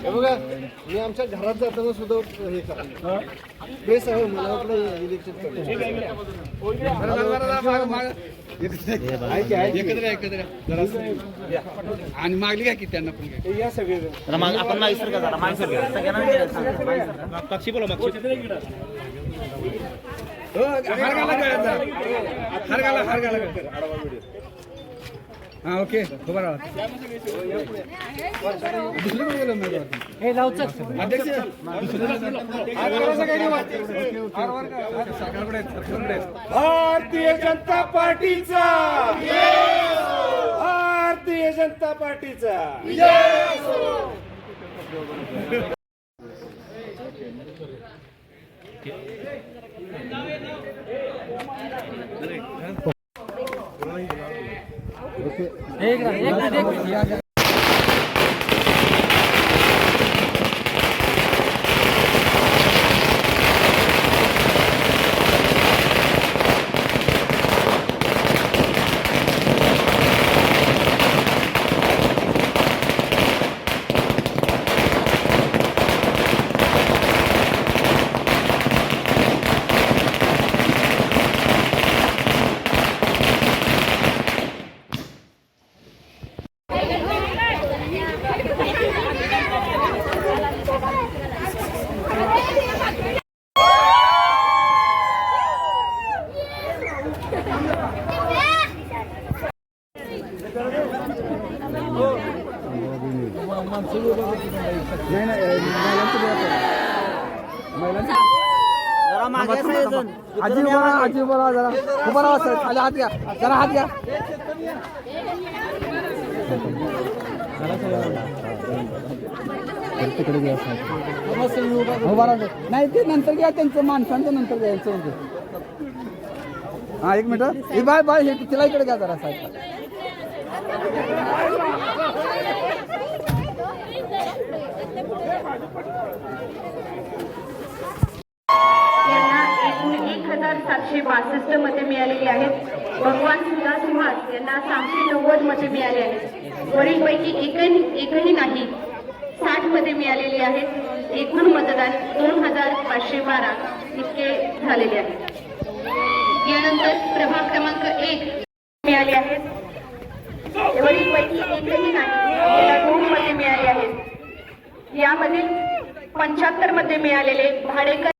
हे बघा मी आमच्या घरात जाताना सुद्धा हे करा प्रेस आहे मला वाटलं इलेक्शन आणि मागली काय की त्यांना पण या सगळे आपण मागितलं का जरा मागितलं का सगळ्यांना पक्षी बोला पक्षी हार घाला हा ओके बरं अध्यक्ष भारतीय जनता पार्टीचा भारतीय जनता पार्टीचा आजी बोला जरा उभा राहा सर खाली हात घ्या जरा हात घ्या तिकडे घ्या उभा राहा नाही ते नंतर घ्या त्यांचं माणसांचं नंतर घ्यायचं म्हणजे हा एक मिनिट हे बाय बाय हे तिला इकडे घ्या जरा साहेब यांना एकूण 1762 मते मिळालेली आहेत. भगवान सुधासिंहास यांना 690 मते मिळाली आहेत. वरीलपैकी एकही नाही 60 मते मिळालेली आहेत. एकूण मतदान 2512 इतके झालेले आहे. यानंतर प्रभाग क्रमांक 1 मिळाले आहेत. वरीलपैकी एकही नाही याला 2 मते मिळाली आहेत. यामध्ये 75 मते मिळालेले भाडेकर.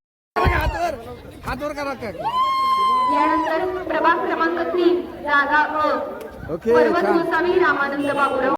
यानंतर प्रभाग क्रमांक 3 जागा पर्वत गोसावी रामानंद बाबूराव